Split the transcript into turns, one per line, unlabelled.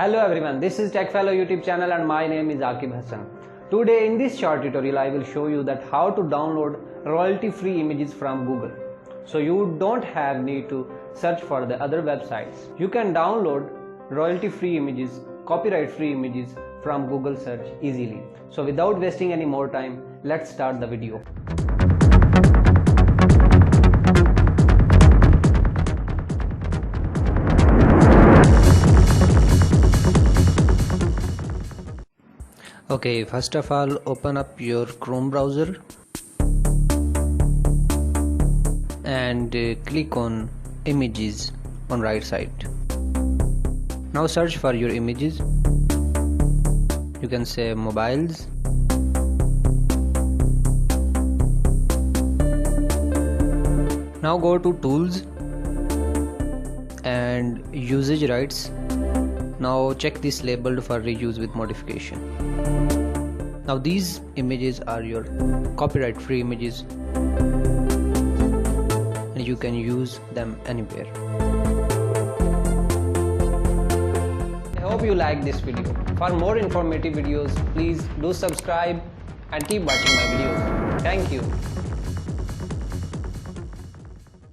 Hello everyone, this is TechFellow YouTube channel and my name is Akib Hassan. Today in this short tutorial I will show you that how to download royalty-free images from Google. So you don't have need to search for the other websites. You can download royalty-free images, copyright-free images from Google search easily. So without wasting any more time, let's start the video. Okay, first of all, open up your Chrome browser and click on images on right side. Now search for your images. You can say mobiles. Now go to tools and usage rights. Now check this labeled for reuse with modification. Now these images are your copyright free images and you can use them anywhere. I hope you like this video. For more informative videos, please do subscribe and keep watching my videos. Thank you.